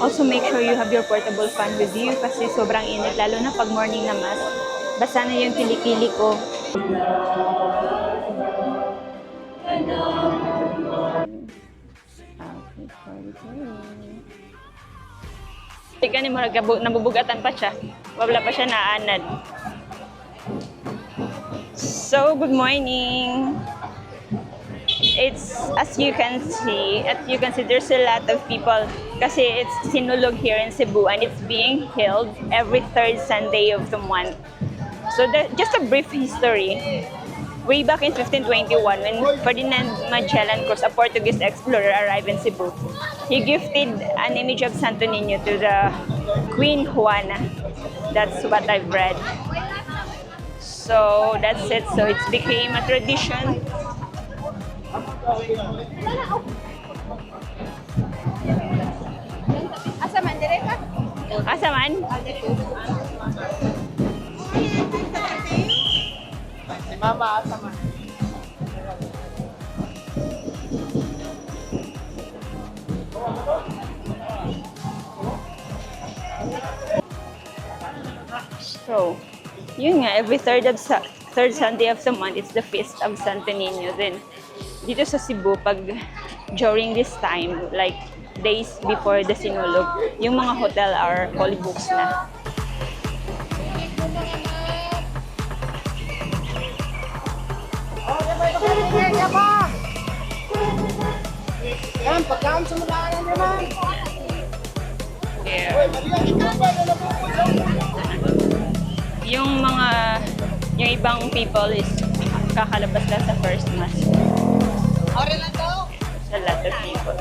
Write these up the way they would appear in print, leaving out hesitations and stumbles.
Also, make sure you have your portable fan with you kasi sobrang init, lalo na pag morning na mass. Basa na yung kilikili ko. Ika ni mo, nabubugatan pa siya. Wala pa siya naanad. So, good morning. It's, as you can see, there's a lot of people kasi it's Sinulog here in Cebu and it's being held every third Sunday of the month. So, just a brief history. Way back in 1521, when Ferdinand Magellan Cruz, a Portuguese explorer, arrived in Cebu, he gifted an image of Santo Niño to the Queen Juana. That's what I've read. So that's it. So it became a tradition. Asaman, direka? Asaman? Si Mama, asaman. So, yun nga, every third Sunday of the month, it's the feast of Santo Niño. Then, dito sa Cebu, pag during this time, like days before the Sinulog, yung mga hotel are fully booked na. Yan, pagkaan sa mula yan naman. Yeah. Yung ibang people is kakalabas lang sa first mass. Ore lang to. A lot of people.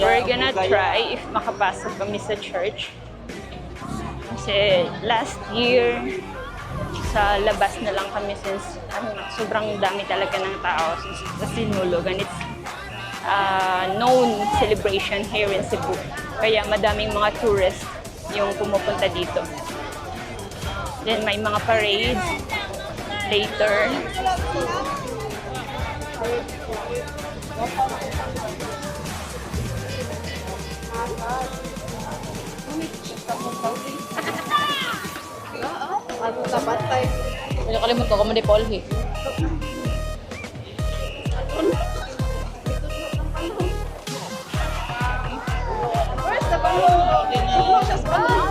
We're gonna try if makapasok kami sa church. Kasi last year, sa labas na lang kami since sobrang dami talaga ng tao sa Sinulog and it's known celebration here in Cebu. Kaya madaming mga tourists yung pumupunta dito. Then may mga parades later. Ano sa batay? Ano kalimutan ko mo di Paul, eh. Where's the balloon? Just balloon.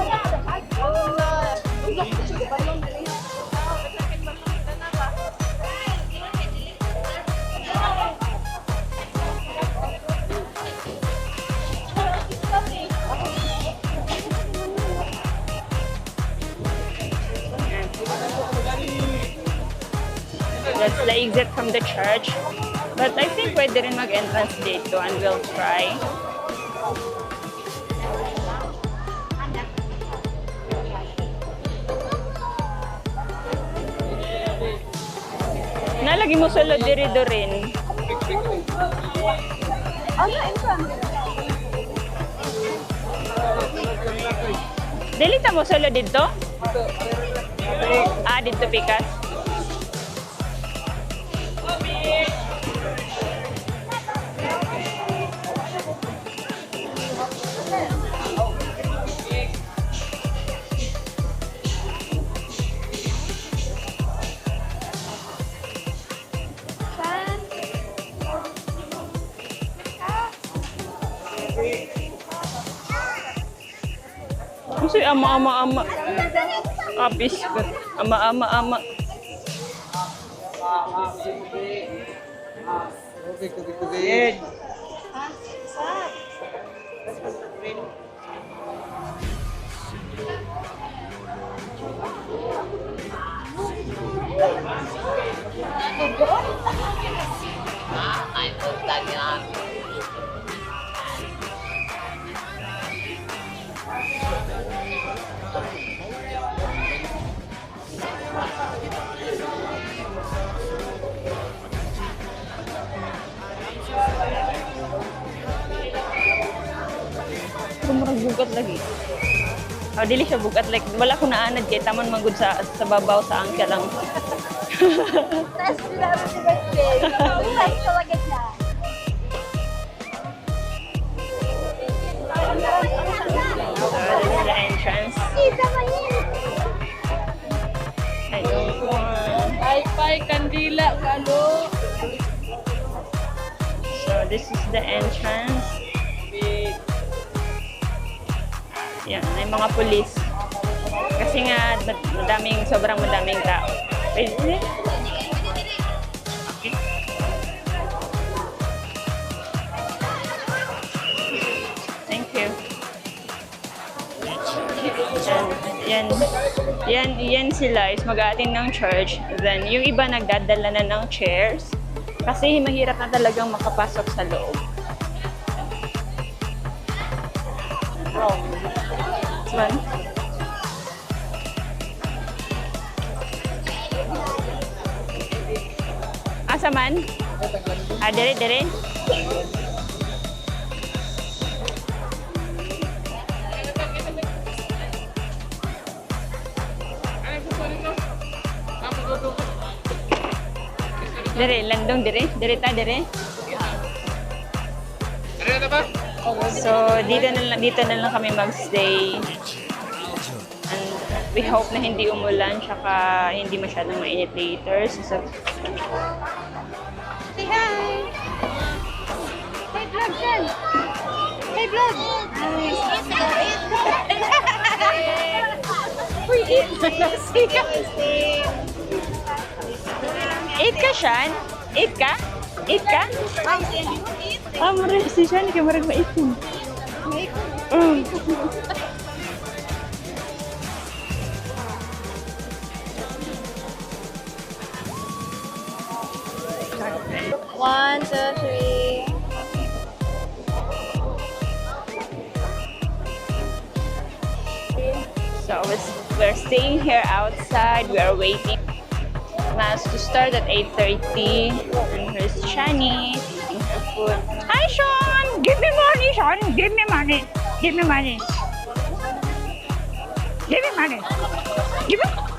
That's the exit from the church. But I think pwede rin mag-entrance dito and we'll try. Nalagi mo solo dirido rin. Ano, entrance? Delita mo solo dito? Ah, dito pikas. Kasi ama. Kapis ko. Ama. Tubig. Ay, puta niya. Kumurag bugat lagi. Oh, dili siya bugat. Like, wala ko naanad kay tamon magud sa babaw sa angka lang. Tapos pinaro si birthday. Tapos talaga siya. So, this is the entrance. Kita mo yun. I don't want... Wi-Fi, kandila, kalo. So, this is the entrance. Yan, may mga pulis. Kasi nga, sobrang madaming tao. Wait, okay. Thank you. Yan sila is mag-aatin ng church. Then, yung iba nagdadala na ng chairs. Kasi mahirap na talagang makapasok sa loob. This one. Asa man? Dire. Dire, landong dire. Dire. So, dito na lang kami magstay. And we hope na hindi umulan, tsaka hindi masyadong mainit later. So, Say hi. Hey, vlog dyan. Hey, vlog. Uy, eat. eat ka, Shan? Eat ka? Marag si Shan, kaya marag maitin. One, two, three. So, we're staying here outside. We are waiting mass to start at 8:30. And here's Shani eating her food. Hi, Sean! Give me money, Sean! Give me money! Give me money! Give me money! Give me money!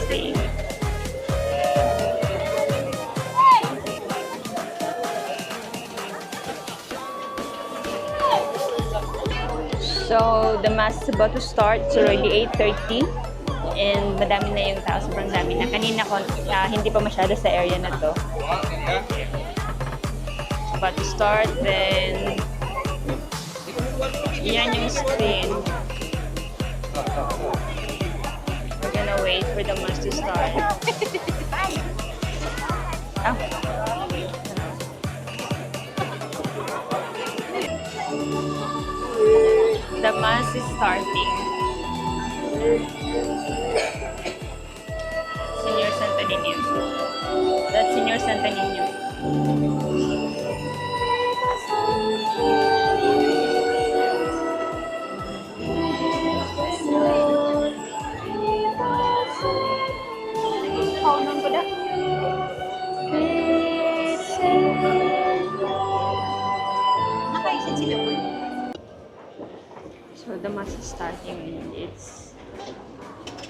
See. So, the mass is about to start. It's already 8:30. And madami na yung tao. Sobrang dami na. Kanina ko, hindi pa masyado sa area na to. It's about to start. Then, yan yung screen. We're gonna wait for the mass to start. Ah. The mass is starting. Señor Santo Niño. That's Señor Santo Niño. Paunan ko na. Nakaisin sila po. So the mass is starting and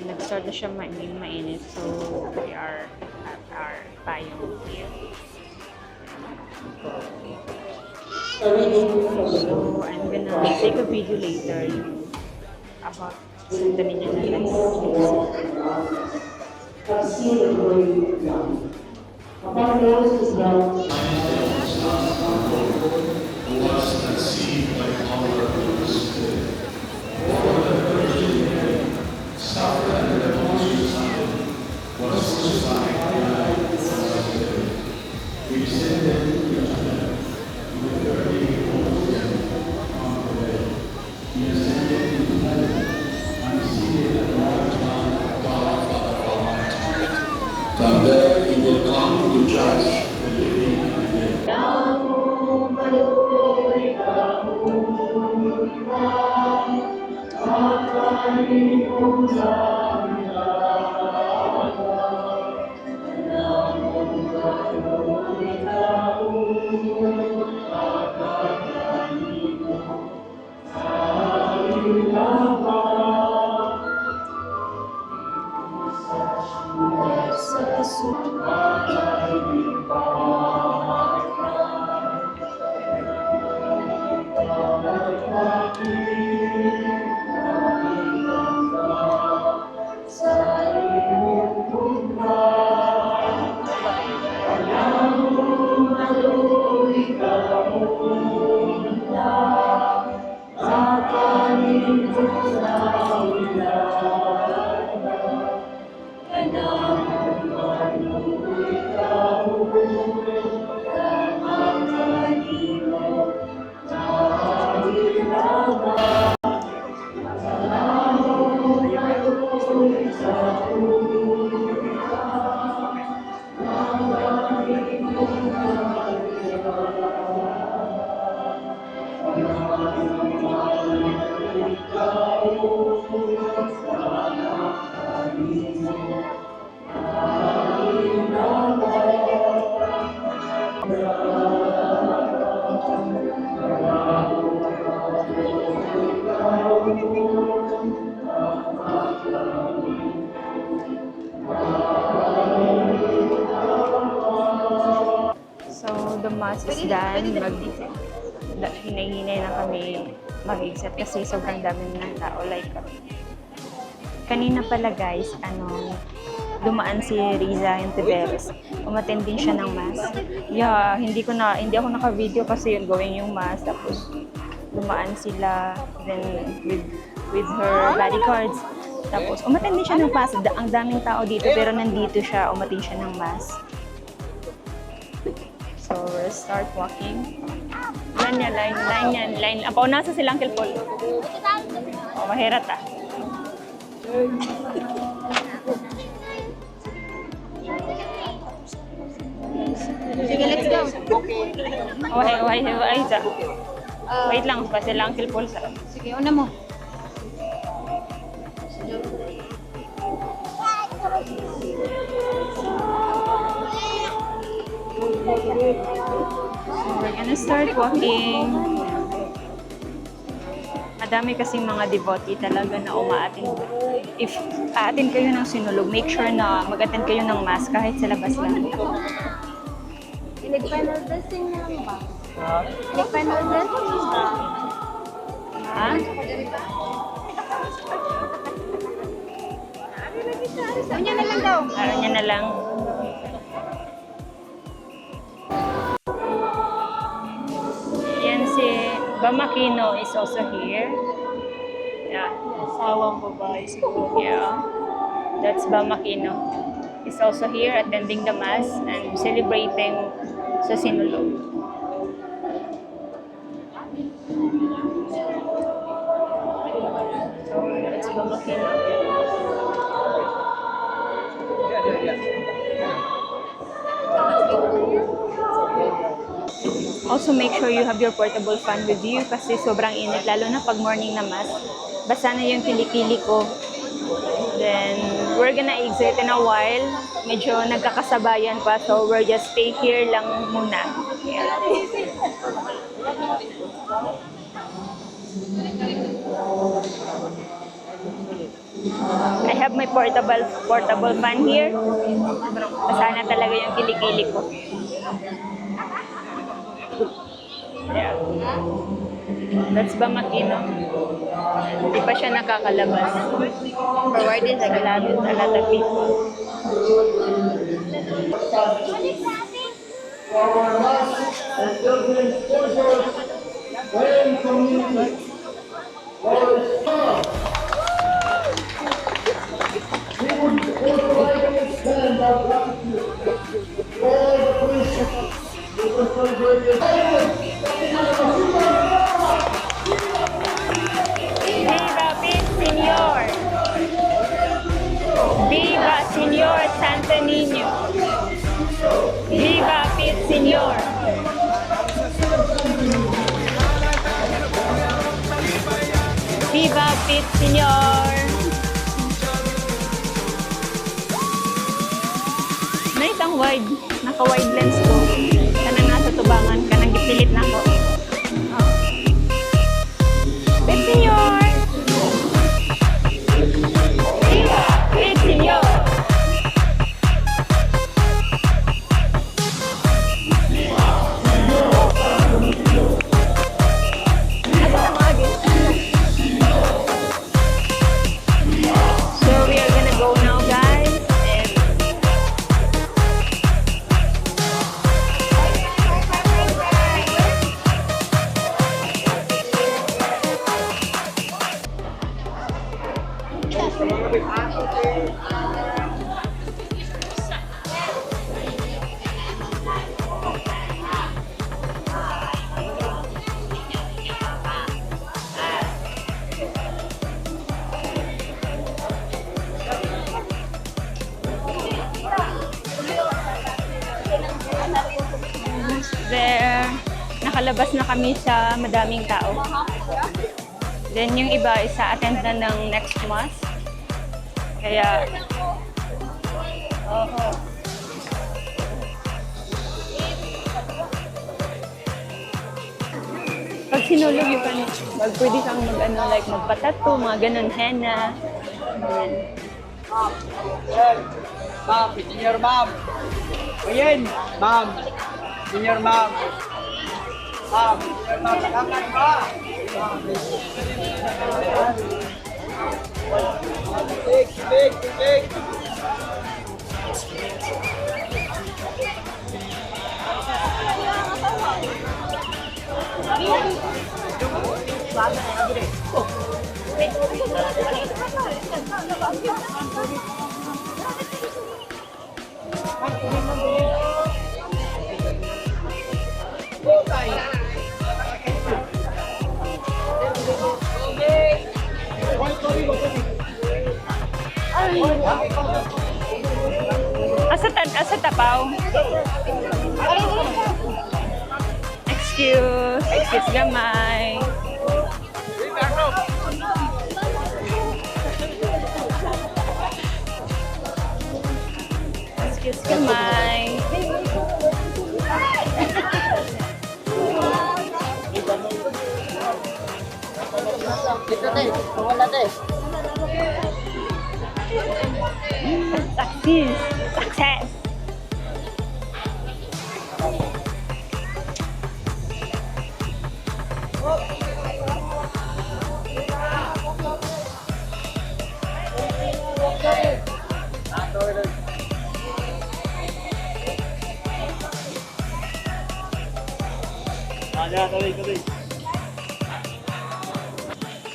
nag-start na siya mainit. So we are at our payong here. So I'm gonna take a video later about Santo Niño na From there he will come to judge the living and the dead. So, the mass is done. Hinay-hinay na kami mag-exit kasi sobrang dami ng tao. Like, kanina pala guys, dumaan si Riza Intiveros. Umattend din siya ng mass. Yeah, hindi ako naka-video kasi yun going yung mass. Tapos, dumaan sila then with her bodyguards. Tapos, umattend din siya ng mass. Ang daming tao dito pero nandito siya, umattend siya ng mass. So, we'll start walking. Line yan. Apaw, nasa sila Uncle Paul. Oh, mahirat ah. Sige, let's go. Wait lang, pa sila Uncle Paul sa. Sige, una mo. So, we're gonna start walking. Madami kasing mga devotee talaga na umaatin. If aatin kayo ng sinulog, make sure na mag-attend kayo ng mass kahit sa labas lang. Nag-final blessing na lang ba? Nag-final blessing ba? Ha? Unya na lang daw. Araw niya na lang. Yan si Bamakino is also here. Yeah. Asawang babae siguro. Yeah. That's Bamakino. Is also here attending the mass and celebrating sa Sinulog. So, that's Bamakino. Also, make sure you have your portable fan with you kasi sobrang init, lalo na pag morning na mass. Basa na yung kilikili ko. Then, we're gonna exit in a while. Medyo nagkakasabayan pa, so we're just stay here lang muna. Yeah. I have my portable fan here. Basa na talaga yung kilikili ko. Yeah. That's Bamakino. Hindi pa siya nakakalabas. Forward is Like a lot of people. Viva Pit Señor! Viva Señor Santo Niño! Viva Pit Señor! Viva Pit Señor! Nice ang wide. Naka-wide lens ko. Kanang nasa tubangan, kanang gipilit na ako. Pit Señor! Viva Pit Señor! Asa na mga lalabas na kami sa madaming tao. Then yung iba is attend na ng next mass. Kaya, pag sinulog yung pwede kang like magpatato, mga ganun, henna. Ayan. Ma'am, senior ma'am. Ayan, ma'am. Senior ma'am. Ma'am, senior ma'am. Kakay ba? Big. Asa tapaw? Excuse gamay. Excuse gamay. Dito tayo, wala tayo. Success.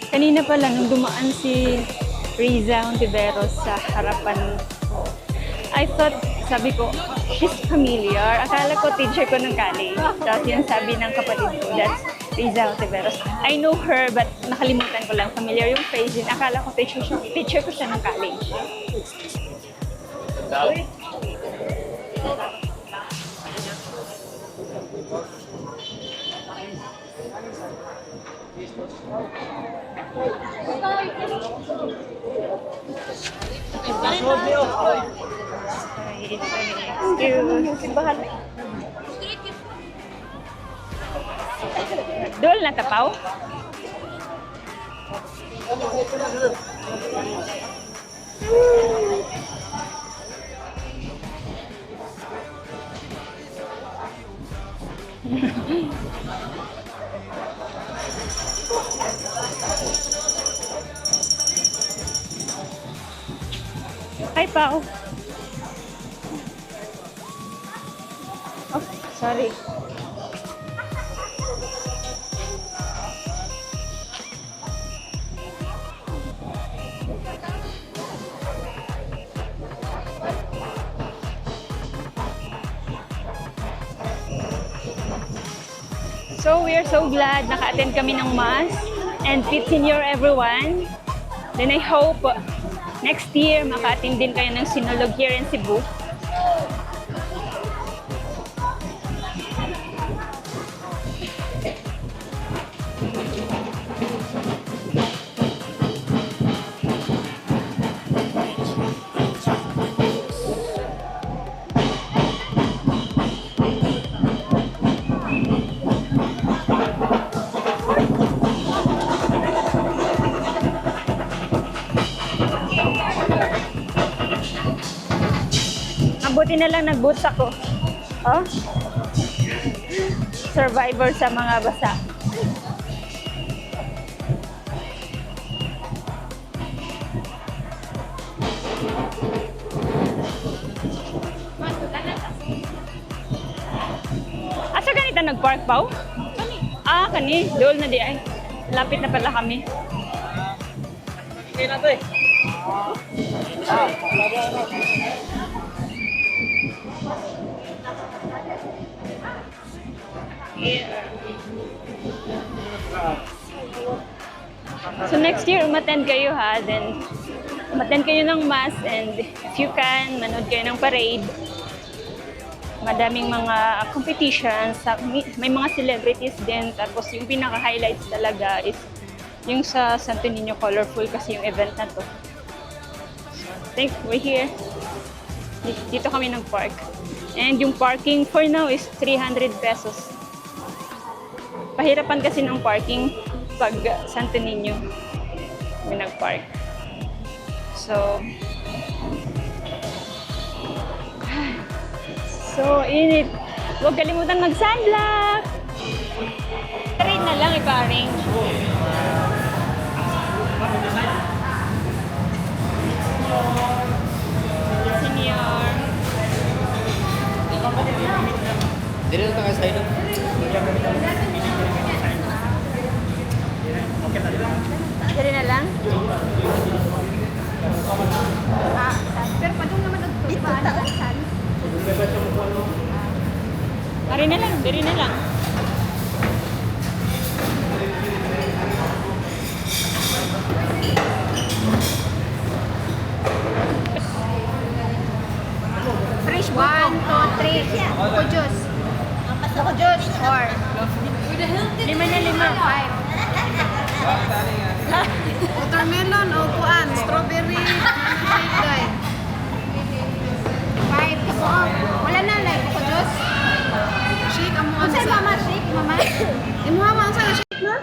Kanina pa lang, nung dumaan si Riza Ontiveros sa harapan ko, I thought, sabi ko, she's familiar. Akala ko teacher ko ng college. Tapos yun sabi ng kapatid ko, that's Riza Ontiveros. I know her, but nakalimutan ko lang. Familiar yung face din. Akala ko teacher ko siya ng college. Dol na tapaw? Hi, Pao. Oh, sorry. So, we are so glad naka-attend kami ng mass and Pete Senior everyone. Then I hope next year maka-attend din kayo ng sinulog here in Cebu. Buti na lang nag-boots ako. Oh? Survivor sa mga basa. Asa ganito nag-park pa? Ah, kani. Dool na di ay. Lapit na pala kami. Okay na to eh. So next year, umattend kayo ha. Then, umattend kayo ng mass and if you can, manood kayo ng parade. madaming mga competitions, may mga celebrities din. Tapos yung pinaka-highlights talaga is yung sa Santo Niño Colorful kasi yung event na to. So, thank we're here. Dito kami nag-park. And yung parking for now is 300 pesos. Pahirapan kasi ng parking pag Santo Niño may nag-park. So, init. Huwag kalimutan mag-sunblock. Trade na lang ipa-arrange. Senior. Dito na tayo sa ilo. Dari na lang? Pero padung naman ang dito ba? Dari na lang, dari na lang. Fresh 1, 2, 3. Buko juice. Buko juice. 4. 5 na 5. Watermelon o kuan, strawberry, shake day. 5. Wala na lang. Buko juice. Shake amo Ano sa'yo, mama? Shake, mama? Imuha man sa shake na?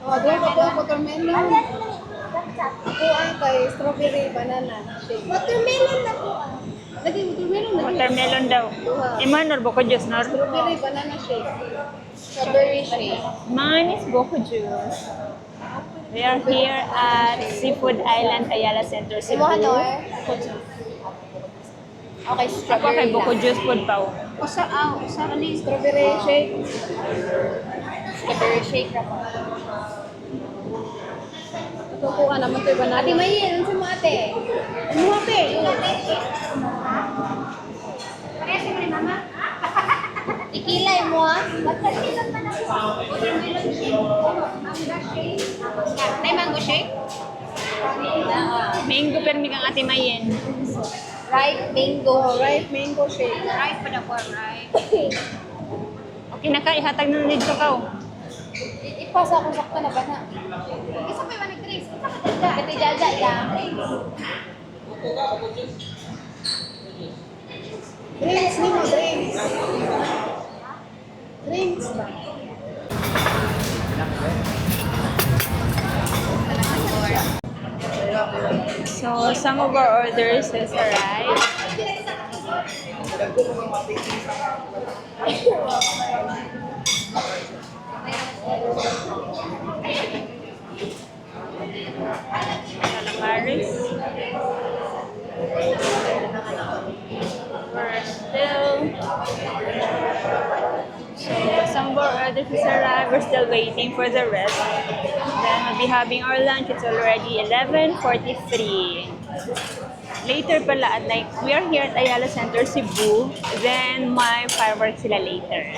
Oh, doon ko watermelon. Kuan kay strawberry, banana, shake. Watermelon na po. Lagi watermelon na. Watermelon daw. Imanor, boko juice, nor? Strawberry, banana shake. Strawberry shake. Mine is boko juice. We are here at Seafood Island, Ayala Center, Cebu. Okay, Ako kay boko juice food pa. Usa ni Strawberry shake. strawberry shake na po. Ito kuan naman to banana. Ate Mayi, ano sa mo ate? Imuha pe. Parehas mo ni mama? Ikilay mo ha? Magkasilan man ako. Watermelon shake. Mango shake. May mango shake? Mango permi kang ate Mayen. Ripe mango. Ripe mango shake. Ripe pa na po, ripe. Okay na ka, ihatag na dito ka. Ipasa ko sakto na ba na? Isa pa yung nag-drinks. Isa pa talaga. Kati jaja lang. Drinks ni mo, drinks. Drinks ba? So, some of our orders has arrived. Calamaris. We're still... So, some of our orders has arrived. We're still waiting for the rest. Then we'll be having our lunch. It's already 11:43. Later pala at like, we are here at Ayala Center, Cebu. Then my fireworks sila later.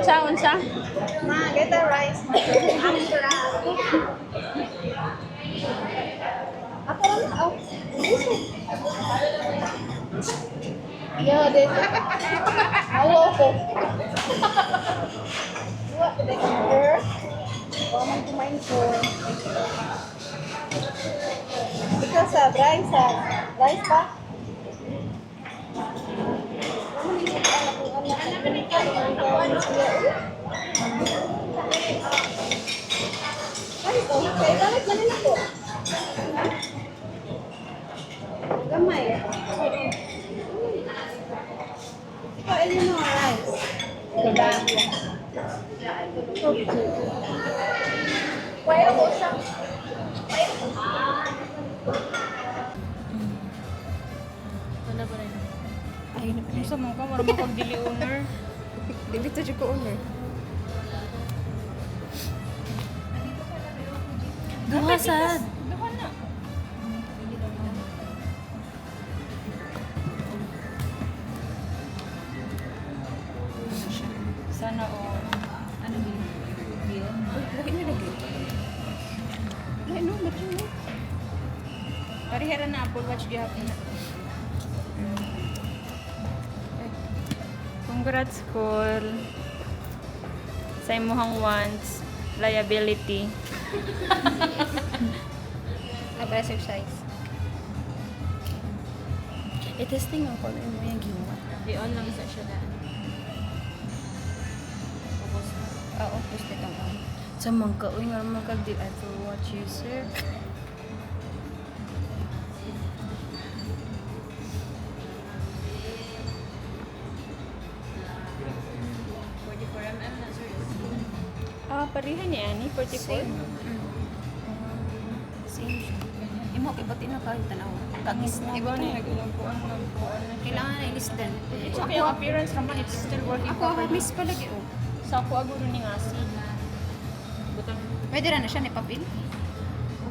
Unsa? Ma, get the rice. Ako lang, oh. Yeah, dito. Hello ko. What? Like her? Waman kumain ko. Ikaw sa rice, ha? Rice pa? Gamay. Ikaw, ilin mo rice. Diba? Kuya ko siya. Ay, sa mga ka, marami kang dili owner. Dili to ko owner. Gawasad. Sana all. Parihara na Apple Watch gihapon na. Congrats, Col. Sa imuhang wants, liability. Nag-exercise. I-testing ang color mo yung ginawa. Di-on lang sa siya daan. Oo, post itong on. Sa mangka, uy nga magkag di Apple Watch user. Parihan niya, ni 44. Same. Imo, iba't ina kahit tanaw. Tangis na. Iba na, Kailangan na ilis din. It's okay, yung appearance naman, it's still working Ako, properly. miss palagi oh. Sa ako, aguro ni acid. Butang, Pwede na siya ni papel?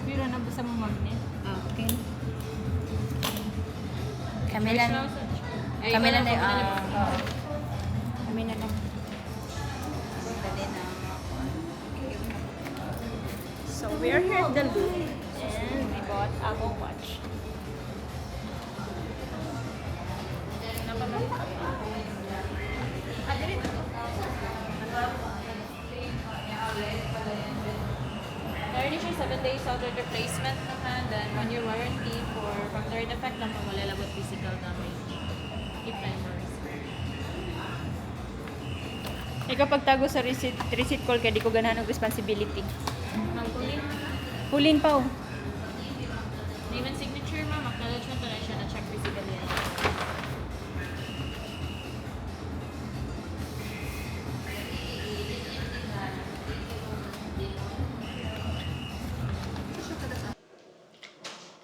upira na ba sa mga magnet? Ah, okay. Kami lang. Kami lang na. Kami na lang. Dali na. So, we're here at the Louvre and we bought Apple Watch. Meron din siya 7 days auto replacement naman, then 1 year warranty for factory defect lang kung wala labot physical damage. If memories. Ikaw pagtago sa receipt call kaya di ko ganahan ng responsibility. Ma'am, kuling Hulin pa oh. name and signature, ma'am. Acknowledgement na siya na check physical yan.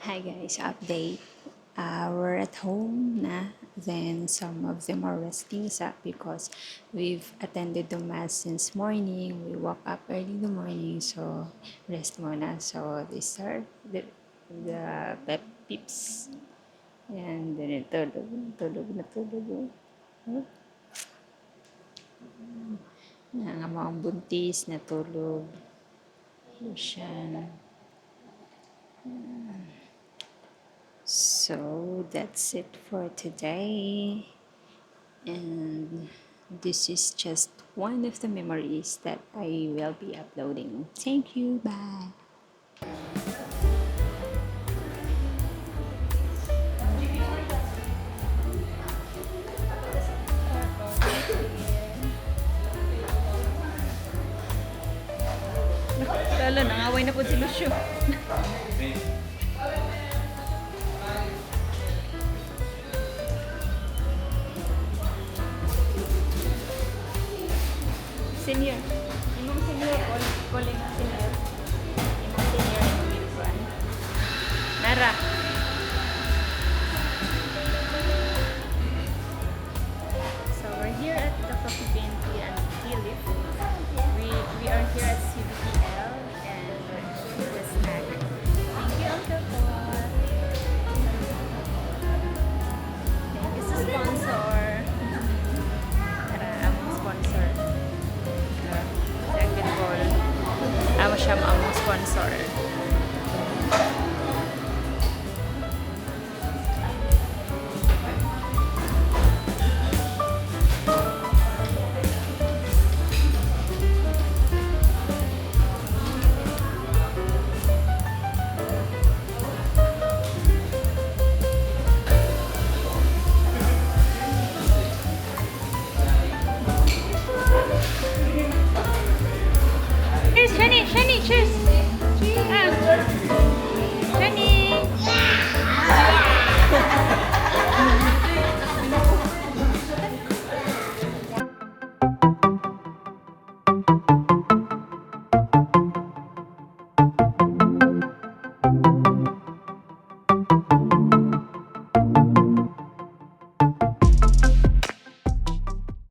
Hi guys, update. We're at home na. Then some of them are resting up because we've attended the mass since morning. We woke up early in the morning, so rest muna. So these are the pep peeps. And then tulog. Huh? Nga mga buntis na tulog. Siya. So that's it for today, and this is just one of the memories that I will be uploading. Thank you, bye. Lalo, nangaway na po si Lucio. Senior. Imong senior, calling senior. Imong senior, imong Nara.